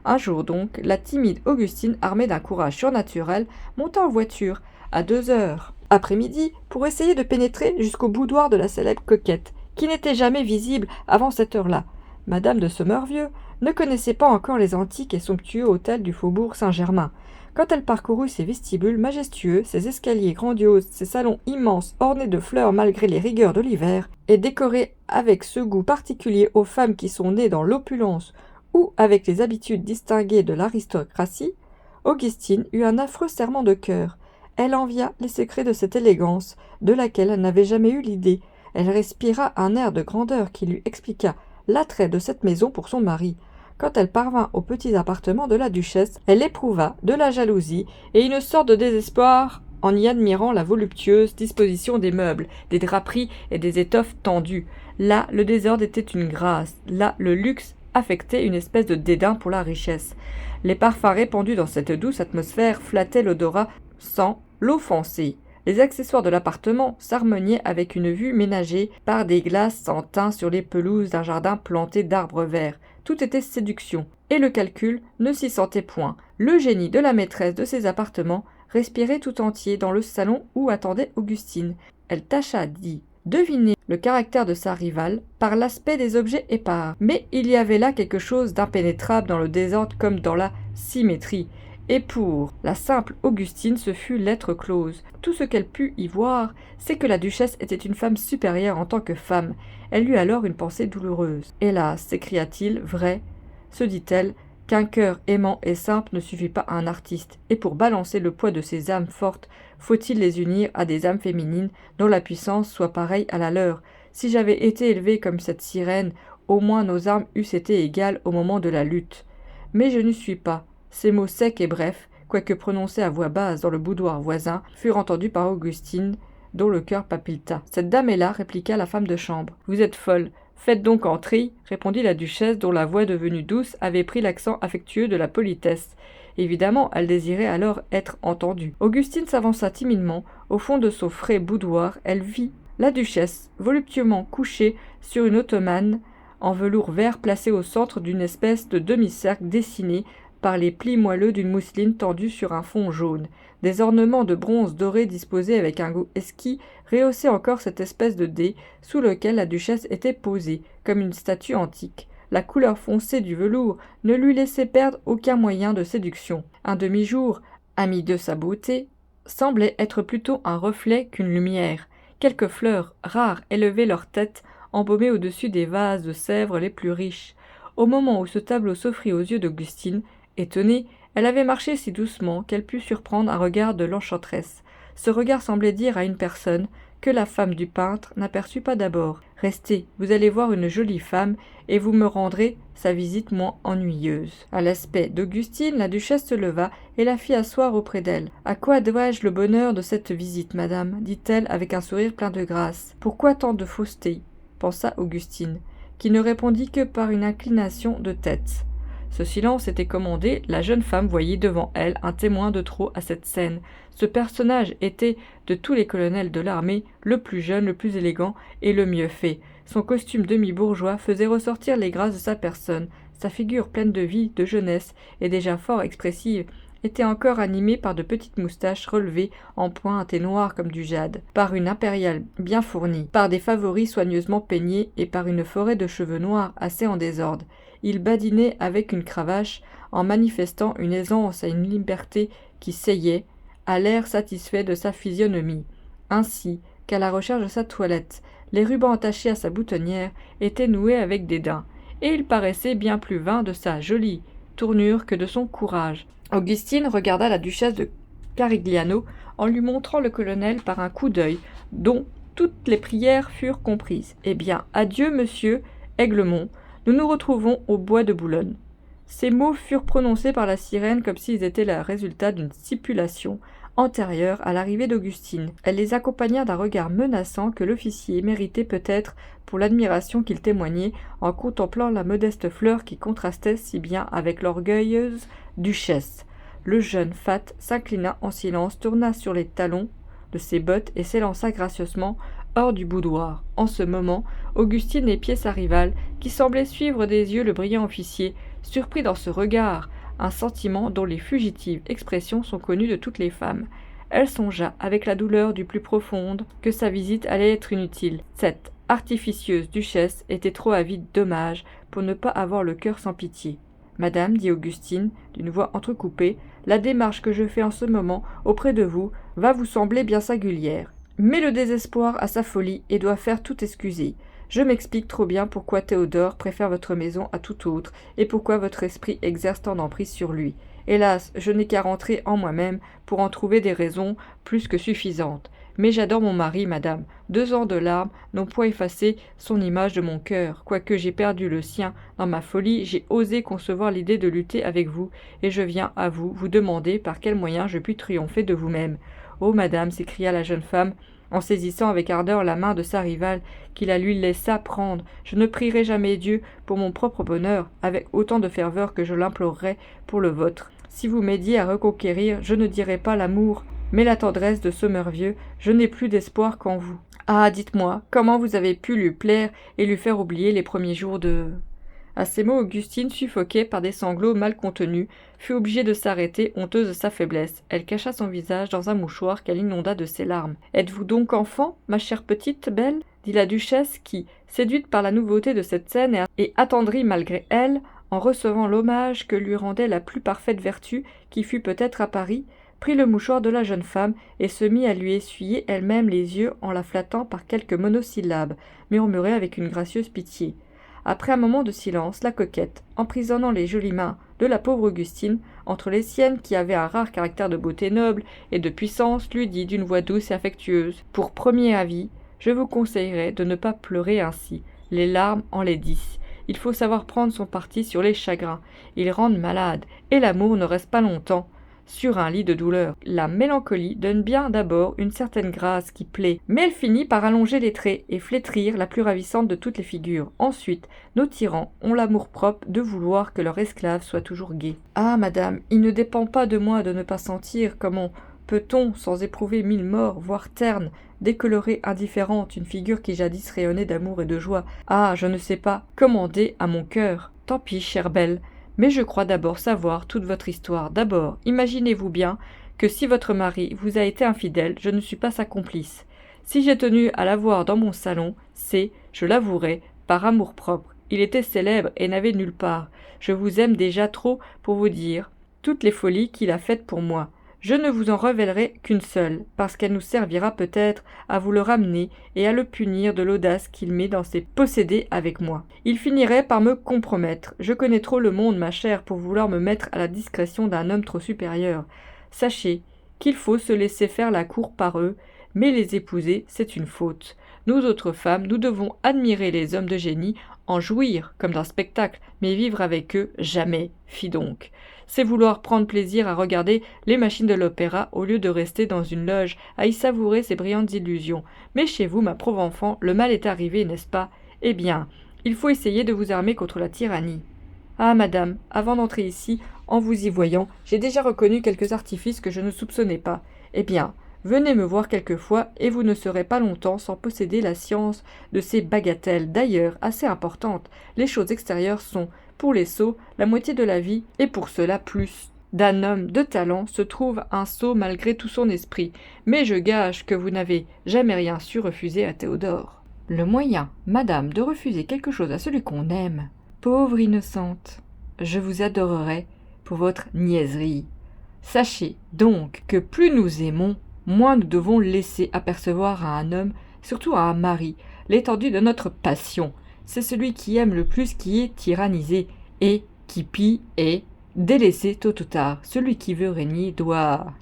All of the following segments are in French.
Un jour donc, la timide Augustine, armée d'un courage surnaturel, monta en voiture, à 2 heures après-midi, pour essayer de pénétrer jusqu'au boudoir de la célèbre coquette, qui n'était jamais visible avant cette heure-là. Madame de Sommervieux ne connaissait pas encore les antiques et somptueux hôtels du faubourg Saint-Germain. Quand elle parcourut ces vestibules majestueux, ces escaliers grandioses, ces salons immenses ornés de fleurs malgré les rigueurs de l'hiver, et décorés avec ce goût particulier aux femmes qui sont nées dans l'opulence ou avec les habitudes distinguées de l'aristocratie, Augustine eut un affreux serrement de cœur. Elle envia les secrets de cette élégance, de laquelle elle n'avait jamais eu l'idée. Elle respira un air de grandeur qui lui expliqua l'attrait de cette maison pour son mari. Quand elle parvint aux petits appartements de la duchesse, elle éprouva de la jalousie et une sorte de désespoir en y admirant la voluptueuse disposition des meubles, des draperies et des étoffes tendues. Là, le désordre était une grâce, là, le luxe affectait une espèce de dédain pour la richesse. Les parfums répandus dans cette douce atmosphère flattaient l'odorat sans l'offenser. Les accessoires de l'appartement s'harmoniaient avec une vue ménagée par des glaces sans teint sur les pelouses d'un jardin planté d'arbres verts. Tout était séduction, et le calcul ne s'y sentait point. Le génie de la maîtresse de ces appartements respirait tout entier dans le salon où attendait Augustine. Elle tâcha d'y deviner le caractère de sa rivale par l'aspect des objets épars. Mais il y avait là quelque chose d'impénétrable dans le désordre comme dans la symétrie. Et pour la simple Augustine, ce fut lettre close. Tout ce qu'elle put y voir, c'est que la duchesse était une femme supérieure en tant que femme. Elle eut alors une pensée douloureuse. « Hélas !» s'écria-t-il, « vrai, se dit-elle, qu'un cœur aimant et simple ne suffit pas à un artiste, et pour balancer le poids de ces âmes fortes, faut-il les unir à des âmes féminines dont la puissance soit pareille à la leur. Si j'avais été élevée comme cette sirène, au moins nos âmes eussent été égales au moment de la lutte. Mais je n'y suis pas. » Ces mots secs et brefs, quoique prononcés à voix basse dans le boudoir voisin, furent entendus par Augustine, dont le cœur palpita. « Cette dame est là, répliqua la femme de chambre. Vous êtes folle. Faites donc entrer, répondit la duchesse, dont la voix devenue douce avait pris l'accent affectueux de la politesse. Évidemment, elle désirait alors être entendue. Augustine s'avança timidement. Au fond de son frais boudoir, elle vit la duchesse, voluptueusement couchée sur une ottomane en velours vert placée au centre d'une espèce de demi-cercle dessiné par les plis moelleux d'une mousseline tendue sur un fond jaune. Des ornements de bronze doré disposés avec un goût exquis rehaussaient encore cette espèce de dais sous lequel la duchesse était posée, comme une statue antique. La couleur foncée du velours ne lui laissait perdre aucun moyen de séduction. Un demi-jour, ami de sa beauté, semblait être plutôt un reflet qu'une lumière. Quelques fleurs rares élevaient leur tête, embaumées au-dessus des vases de Sèvres les plus riches. Au moment où ce tableau s'offrit aux yeux d'Augustine, étonnée, elle avait marché si doucement qu'elle put surprendre un regard de l'enchanteresse. Ce regard semblait dire à une personne que la femme du peintre n'aperçut pas d'abord. « Restez, vous allez voir une jolie femme, et vous me rendrez sa visite moins ennuyeuse. » À l'aspect d'Augustine, la duchesse se leva et la fit asseoir auprès d'elle. « À quoi dois-je le bonheur de cette visite, madame ?» dit-elle avec un sourire plein de grâce. « Pourquoi tant de fausseté ?» pensa Augustine, qui ne répondit que par une inclination de tête. Ce silence était commandé, la jeune femme voyait devant elle un témoin de trop à cette scène. Ce personnage était, de tous les colonels de l'armée, le plus jeune, le plus élégant et le mieux fait. Son costume demi-bourgeois faisait ressortir les grâces de sa personne. Sa figure pleine de vie, de jeunesse et déjà fort expressive était encore animée par de petites moustaches relevées en pointe et noires comme du jade, par une impériale bien fournie, par des favoris soigneusement peignés et par une forêt de cheveux noirs assez en désordre. Il badinait avec une cravache, en manifestant une aisance et une liberté qui sailliet à l'air satisfait de sa physionomie. Ainsi qu'à la recherche de sa toilette, les rubans attachés à sa boutonnière étaient noués avec dédain, et il paraissait bien plus vain de sa jolie tournure que de son courage. Augustine regarda la duchesse de Carigliano en lui montrant le colonel par un coup d'œil dont toutes les prières furent comprises. « Eh bien, adieu, monsieur Aiglemont, nous nous retrouvons au bois de Boulogne. » Ces mots furent prononcés par la sirène comme s'ils étaient le résultat d'une stipulation antérieure à l'arrivée d'Augustine. Elle les accompagna d'un regard menaçant que l'officier méritait peut-être pour l'admiration qu'il témoignait en contemplant la modeste fleur qui contrastait si bien avec l'orgueilleuse duchesse. Le jeune fat s'inclina en silence, tourna sur les talons de ses bottes et s'élança gracieusement hors du boudoir. En ce moment, Augustine épiait sa rivale, qui semblait suivre des yeux le brillant officier, surpris dans ce regard un sentiment dont les fugitives expressions sont connues de toutes les femmes. Elle songea, avec la douleur du plus profonde, que sa visite allait être inutile. Cette artificieuse duchesse était trop avide d'hommages pour ne pas avoir le cœur sans pitié. « Madame, dit Augustine, d'une voix entrecoupée, la démarche que je fais en ce moment auprès de vous va vous sembler bien singulière. Mais le désespoir a sa folie et doit faire tout excuser. Je m'explique trop bien pourquoi Théodore préfère votre maison à toute autre et pourquoi votre esprit exerce tant d'emprise sur lui. Hélas, je n'ai qu'à rentrer en moi-même pour en trouver des raisons plus que suffisantes. Mais j'adore mon mari, madame. 2 ans de larmes n'ont point effacé son image de mon cœur. Quoique j'aie perdu le sien dans ma folie, j'ai osé concevoir l'idée de lutter avec vous, et je viens à vous demander par quel moyen je puis triompher de vous-même. Oh, madame, s'écria la jeune femme, en saisissant avec ardeur la main de sa rivale, qui la lui laissa prendre. Je ne prierai jamais Dieu pour mon propre bonheur, avec autant de ferveur que je l'implorerai pour le vôtre. Si vous m'aidiez à reconquérir, je ne dirai pas l'amour, mais la tendresse de Sommervieux. Je n'ai plus d'espoir qu'en vous. Ah, dites-moi, comment vous avez pu lui plaire et lui faire oublier les premiers jours de... » À ces mots, Augustine, suffoquée par des sanglots mal contenus, fut obligée de s'arrêter, honteuse de sa faiblesse. Elle cacha son visage dans un mouchoir qu'elle inonda de ses larmes. « Êtes-vous donc enfant, ma chère petite belle ?» dit la duchesse qui, séduite par la nouveauté de cette scène et attendrie malgré elle, en recevant l'hommage que lui rendait la plus parfaite vertu qui fût peut-être à Paris, prit le mouchoir de la jeune femme et se mit à lui essuyer elle-même les yeux en la flattant par quelques monosyllabes, murmurés avec une gracieuse pitié. Après un moment de silence, la coquette, emprisonnant les jolies mains de la pauvre Augustine entre les siennes qui avaient un rare caractère de beauté noble et de puissance, lui dit d'une voix douce et affectueuse : « Pour premier avis, je vous conseillerais de ne pas pleurer ainsi. Les larmes enlaidissent. Il faut savoir prendre son parti sur les chagrins. Ils rendent malade, et l'amour ne reste pas longtemps sur un lit de douleur. La mélancolie donne bien d'abord une certaine grâce qui plaît, mais elle finit par allonger les traits et flétrir la plus ravissante de toutes les figures. Ensuite, nos tyrans ont l'amour-propre de vouloir que leur esclave soit toujours gai. Ah, madame, il ne dépend pas de moi de ne pas sentir. Comment peut-on, sans éprouver 1000 morts, voire terne, décolorer indifférente une figure qui jadis rayonnait d'amour et de joie? Ah, je ne sais pas commander à mon cœur. Tant pis, chère belle. Mais je crois d'abord savoir toute votre histoire. D'abord, imaginez-vous bien que si votre mari vous a été infidèle, je ne suis pas sa complice. Si j'ai tenu à l'avoir dans mon salon, c'est, je l'avouerai, par amour-propre. Il était célèbre et n'avait nulle part. Je vous aime déjà trop pour vous dire toutes les folies qu'il a faites pour moi. Je ne vous en révélerai qu'une seule, parce qu'elle nous servira peut-être à vous le ramener et à le punir de l'audace qu'il met dans ses possédés avec moi. Il finirait par me compromettre. Je connais trop le monde, ma chère, pour vouloir me mettre à la discrétion d'un homme trop supérieur. Sachez qu'il faut se laisser faire la cour par eux, mais les épouser, c'est une faute. Nous autres femmes, nous devons admirer les hommes de génie, en jouir comme d'un spectacle, mais vivre avec eux, jamais. Fi donc. C'est vouloir prendre plaisir à regarder les machines de l'opéra au lieu de rester dans une loge à y savourer ces brillantes illusions. Mais chez vous, ma pauvre enfant, le mal est arrivé, n'est-ce pas? Eh bien, il faut essayer de vous armer contre la tyrannie. Ah, madame, avant d'entrer ici, en vous y voyant, j'ai déjà reconnu quelques artifices que je ne soupçonnais pas. Eh bien, venez me voir quelquefois et vous ne serez pas longtemps sans posséder la science de ces bagatelles, d'ailleurs assez importantes. Les choses extérieures sont, pour les sots, la moitié de la vie, et pour cela plus. D'un homme de talent se trouve un sot malgré tout son esprit, mais je gage que vous n'avez jamais rien su refuser à Théodore. Le moyen, madame, de refuser quelque chose à celui qu'on aime. Pauvre innocente, je vous adorerai pour votre niaiserie. Sachez donc que plus nous aimons, moins nous devons laisser apercevoir à un homme, surtout à un mari, l'étendue de notre passion. C'est celui qui aime le plus qui est tyrannisé, et qui pille est délaissé tôt ou tard. Celui qui veut régner doit...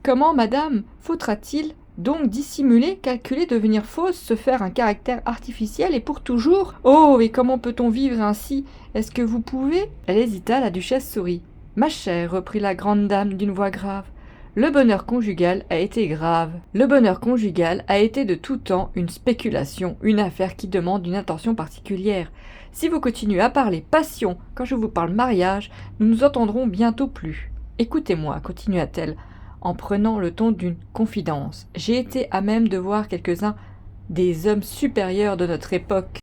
Comment, madame, faudra-t-il donc dissimuler, calculer, devenir fausse, se faire un caractère artificiel et pour toujours? Oh, et comment peut-on vivre ainsi? Est-ce que vous pouvez? Elle hésita, la duchesse sourit. Ma chère, reprit la grande dame d'une voix grave, le bonheur conjugal a été grave. Le bonheur conjugal a été de tout temps une spéculation, une affaire qui demande une attention particulière. Si vous continuez à parler passion quand je vous parle mariage, nous nous entendrons bientôt plus. Écoutez-moi, continua-t-elle, en prenant le ton d'une confidence. J'ai été à même de voir quelques-uns des hommes supérieurs de notre époque.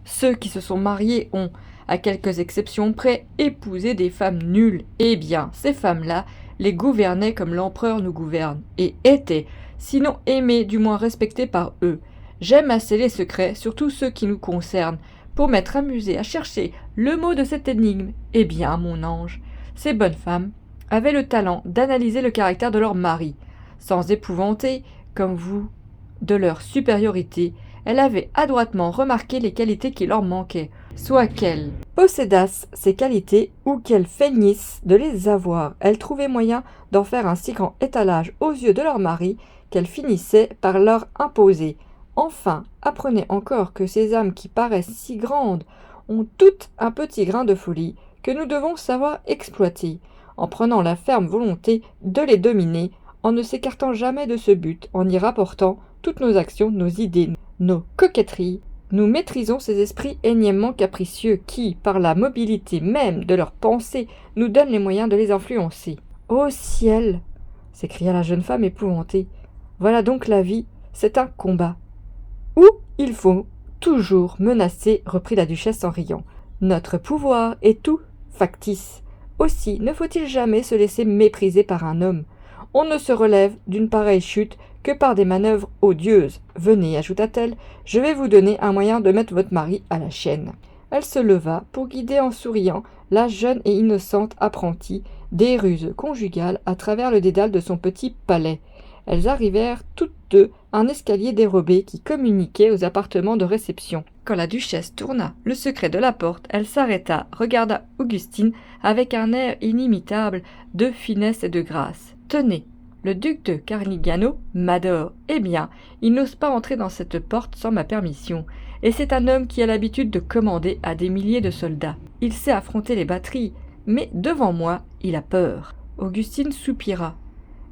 Ceux qui se sont mariés ont, à quelques exceptions près, épouser des femmes nulles. Eh bien, ces femmes-là les gouvernaient comme l'empereur nous gouverne, et étaient, sinon aimées, du moins respectées par eux. J'aime assez les secrets, surtout ceux qui nous concernent, pour m'être amusé à chercher le mot de cette énigme. Eh bien, mon ange, ces bonnes femmes avaient le talent d'analyser le caractère de leur mari. Sans épouvanter, comme vous, de leur supériorité, elle avait adroitement remarqué les qualités qui leur manquaient, soit qu'elles possédassent ces qualités ou qu'elles feignissent de les avoir. Elles trouvaient moyen d'en faire un si grand étalage aux yeux de leur mari qu'elles finissaient par leur imposer. Enfin, apprenez encore que ces âmes qui paraissent si grandes ont toutes un petit grain de folie que nous devons savoir exploiter, en prenant la ferme volonté de les dominer, en ne s'écartant jamais de ce but, en y rapportant toutes nos actions, nos idées, nos coquetteries. Nous maîtrisons ces esprits énièmement capricieux qui, par la mobilité même de leurs pensées, nous donnent les moyens de les influencer. « Ô ciel !» s'écria la jeune femme épouvantée. « Voilà donc la vie, c'est un combat. » « Où il faut toujours menacer, reprit la duchesse en riant. Notre pouvoir est tout factice. Aussi ne faut-il jamais se laisser mépriser par un homme. On ne se relève d'une pareille chute que par des manœuvres odieuses. Venez, ajouta-t-elle, je vais vous donner un moyen de mettre votre mari à la chaîne. Elle se leva pour guider en souriant la jeune et innocente apprentie des ruses conjugales à travers le dédale de son petit palais. Elles arrivèrent toutes deux à un escalier dérobé qui communiquait aux appartements de réception. Quand la duchesse tourna le secret de la porte, elle s'arrêta, regarda Augustine avec un air inimitable de finesse et de grâce. « Tenez, le duc de Carignano m'adore. Eh bien, il n'ose pas entrer dans cette porte sans ma permission. Et c'est un homme qui a l'habitude de commander à des milliers de soldats. Il sait affronter les batteries, mais devant moi, il a peur. » Augustine soupira.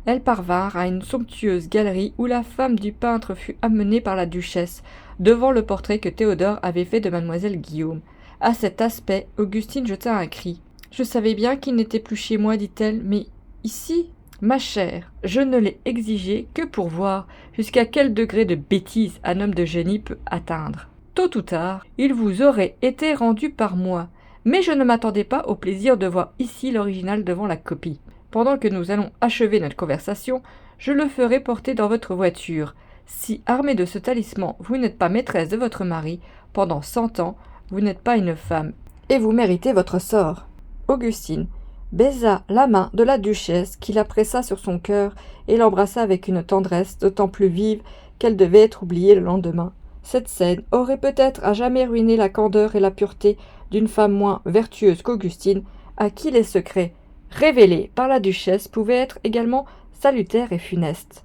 Elles parvinrent à une somptueuse galerie où la femme du peintre fut amenée par la duchesse, devant le portrait que Théodore avait fait de mademoiselle Guillaume. À cet aspect, Augustine jeta un cri. « Je savais bien qu'il n'était plus chez moi, dit-elle, mais ici, ma chère, je ne l'ai exigé que pour voir jusqu'à quel degré de bêtise un homme de génie peut atteindre. Tôt ou tard, il vous aurait été rendu par moi, mais je ne m'attendais pas au plaisir de voir ici l'original devant la copie. Pendant que nous allons achever notre conversation, je le ferai porter dans votre voiture. Si, armée de ce talisman, vous n'êtes pas maîtresse de votre mari, pendant 100 ans, vous n'êtes pas une femme, et vous méritez votre sort. » Augustine baisa la main de la duchesse, qui la pressa sur son cœur et l'embrassa avec une tendresse d'autant plus vive qu'elle devait être oubliée le lendemain. Cette scène aurait peut-être à jamais ruiné la candeur et la pureté d'une femme moins vertueuse qu'Augustine, à qui les secrets révélés par la duchesse pouvaient être également salutaires et funestes.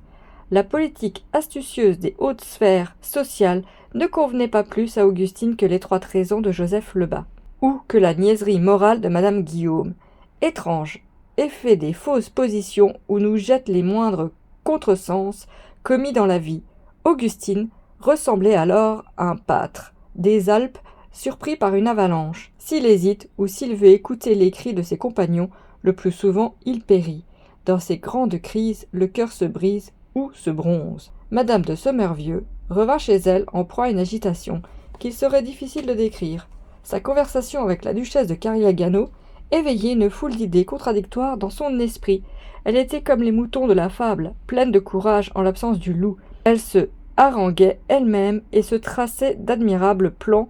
La politique astucieuse des hautes sphères sociales ne convenait pas plus à Augustine que l'étroite raison de Joseph Lebas, ou que la niaiserie morale de madame Guillaume. Étrange effet des fausses positions où nous jettent les moindres contresens commis dans la vie. Augustine ressemblait alors à un pâtre des Alpes surpris par une avalanche. S'il hésite ou s'il veut écouter les cris de ses compagnons, le plus souvent il périt. Dans ces grandes crises, le cœur se brise ou se bronze. Madame de Sommervieux revint chez elle en proie à une agitation qu'il serait difficile de décrire. Sa conversation avec la duchesse de Carignano éveillait une foule d'idées contradictoires dans son esprit. Elle était comme les moutons de la fable, pleine de courage en l'absence du loup. Elle se haranguait elle-même et se traçait d'admirables plans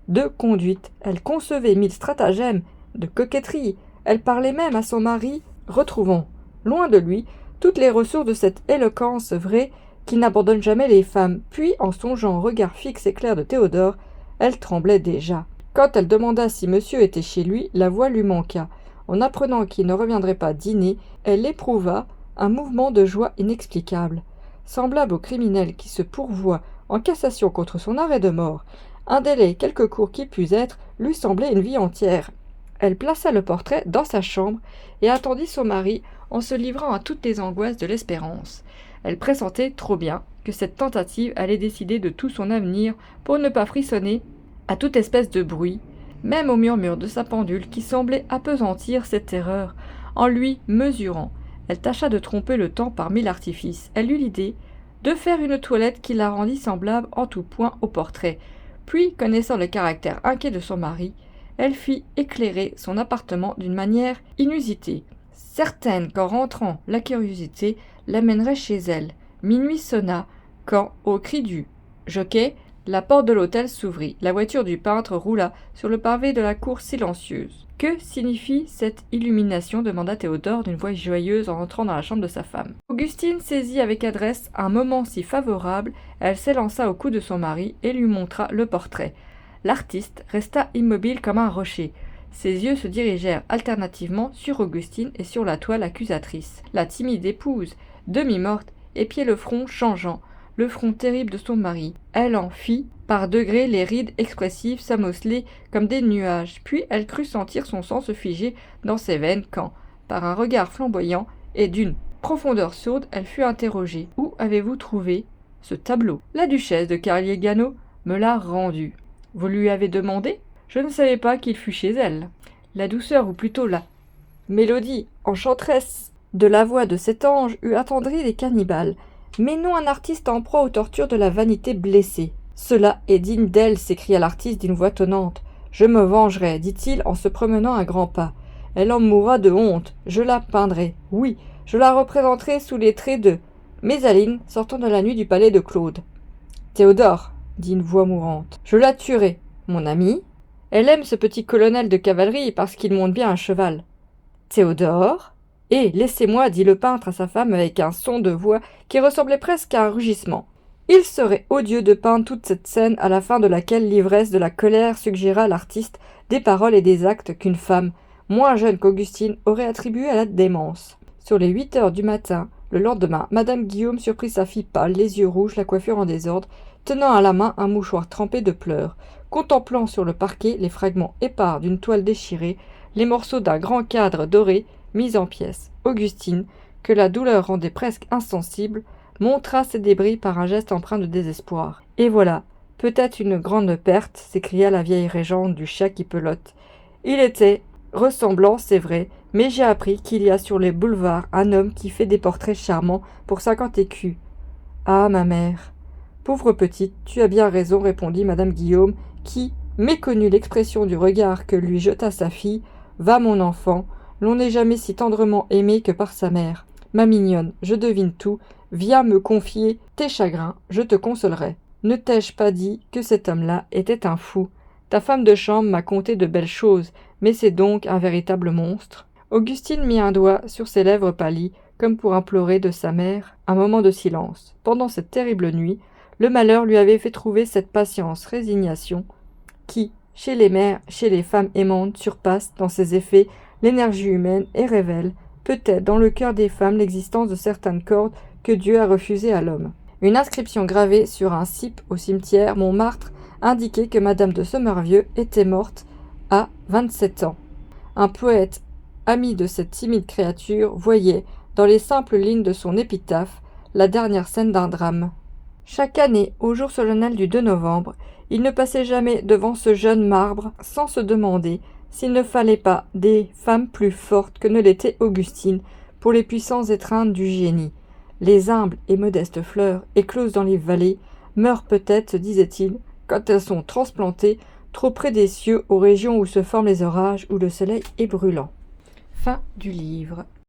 de conduite. Elle concevait 1000 stratagèmes de coquetterie. Elle parlait même à son mari, retrouvant, loin de lui, toutes les ressources de cette éloquence vraie qui n'abandonne jamais les femmes. Puis, en songeant au regard fixe et clair de Théodore, elle tremblait déjà. Quand elle demanda si monsieur était chez lui, la voix lui manqua. En apprenant qu'il ne reviendrait pas dîner, elle éprouva un mouvement de joie inexplicable. Semblable au criminel qui se pourvoit en cassation contre son arrêt de mort, un délai quelque court qu'il pût être lui semblait une vie entière. Elle plaça le portrait dans sa chambre et attendit son mari en se livrant à toutes les angoisses de l'espérance. Elle pressentait trop bien que cette tentative allait décider de tout son avenir pour ne pas frissonner à toute espèce de bruit, même au murmure de sa pendule qui semblait appesantir cette terreur en lui mesurant. Elle tâcha de tromper le temps par 1000 artifices. Elle eut l'idée de faire une toilette qui la rendit semblable en tout point au portrait. Puis, connaissant le caractère inquiet de son mari, elle fit éclairer son appartement d'une manière inusitée, certaine qu'en rentrant la curiosité l'amènerait chez elle. Minuit sonna, quand, au cri du jockey, la porte de l'hôtel s'ouvrit. La voiture du peintre roula sur le pavé de la cour silencieuse. « Que signifie cette illumination » demanda Théodore d'une voix joyeuse en entrant dans la chambre de sa femme. Augustine saisit avec adresse un moment si favorable, elle s'élança au cou de son mari et lui montra le portrait. L'artiste resta immobile comme un rocher. Ses yeux se dirigèrent alternativement sur Augustine et sur la toile accusatrice. La timide épouse, demi-morte, épiait le front changeant, le front terrible de son mari. Elle en fit, par degrés, les rides expressives s'amoceler comme des nuages, puis elle crut sentir son sang se figer dans ses veines quand, par un regard flamboyant et d'une profondeur sourde, elle fut interrogée. « Où avez-vous trouvé ce tableau ?»« La duchesse de Carigliano me l'a rendu. »« Vous lui avez demandé ?»« Je ne savais pas qu'il fût chez elle. » La douceur, ou plutôt la mélodie enchanteresse de la voix de cet ange eût attendri les cannibales, mais non un artiste en proie aux tortures de la vanité blessée. « Cela est digne d'elle, s'écria l'artiste d'une voix tonnante. « Je me vengerai, dit-il en se promenant à grands pas. Elle en mourra de honte. Je la peindrai. Oui, je la représenterai sous les traits de Mésaline sortant de la nuit du palais de Claude. »« Théodore, dit une voix mourante, je la tuerai. Mon ami, elle aime ce petit colonel de cavalerie parce qu'il monte bien à cheval. »« Théodore, laissez-moi, dit le peintre à sa femme avec un son de voix qui ressemblait presque à un rugissement. Il serait odieux de peindre toute cette scène à la fin de laquelle l'ivresse de la colère suggéra à l'artiste des paroles et des actes qu'une femme, moins jeune qu'Augustine, aurait attribués à la démence. Sur les 8 heures du matin, le lendemain, Madame Guillaume surprit sa fille pâle, les yeux rouges, la coiffure en désordre, tenant à la main un mouchoir trempé de pleurs, contemplant sur le parquet les fragments épars d'une toile déchirée, les morceaux d'un grand cadre doré mis en pièces. Augustine, que la douleur rendait presque insensible, montra ses débris par un geste empreint de désespoir. « Et voilà, peut-être une grande perte » s'écria la vieille régente du chat qui pelote. « Il était ressemblant, c'est vrai, mais j'ai appris qu'il y a sur les boulevards un homme qui fait des portraits charmants pour 50 écus. »« Ah, ma mère !»« Pauvre petite, tu as bien raison, » répondit Madame Guillaume, qui, méconnut l'expression du regard que lui jeta sa fille. « Va, mon enfant, l'on n'est jamais si tendrement aimé que par sa mère. Ma mignonne, je devine tout. Viens me confier tes chagrins, je te consolerai. Ne t'ai-je pas dit que cet homme-là était un fou? Ta femme de chambre m'a conté de belles choses, mais c'est donc un véritable monstre. » Augustine mit un doigt sur ses lèvres pâlies, comme pour implorer de sa mère un moment de silence. Pendant cette terrible nuit, le malheur lui avait fait trouver cette patience, résignation, qui, chez les mères, chez les femmes aimantes, surpasse dans ses effets l'énergie humaine et révèle, peut-être dans le cœur des femmes, l'existence de certaines cordes que Dieu a refusées à l'homme. Une inscription gravée sur un cippe au cimetière Montmartre indiquait que Madame de Sommervieux était morte à 27 ans. Un poète, ami de cette timide créature, voyait, dans les simples lignes de son épitaphe, la dernière scène d'un drame. Chaque année, au jour solennel du 2 novembre, il ne passait jamais devant ce jeune marbre sans se demander s'il ne fallait pas des femmes plus fortes que ne l'était Augustine pour les puissances étreintes du génie. Les humbles et modestes fleurs, écloses dans les vallées, meurent peut-être, disait-il, quand elles sont transplantées trop près des cieux aux régions où se forment les orages, où le soleil est brûlant. Fin du livre.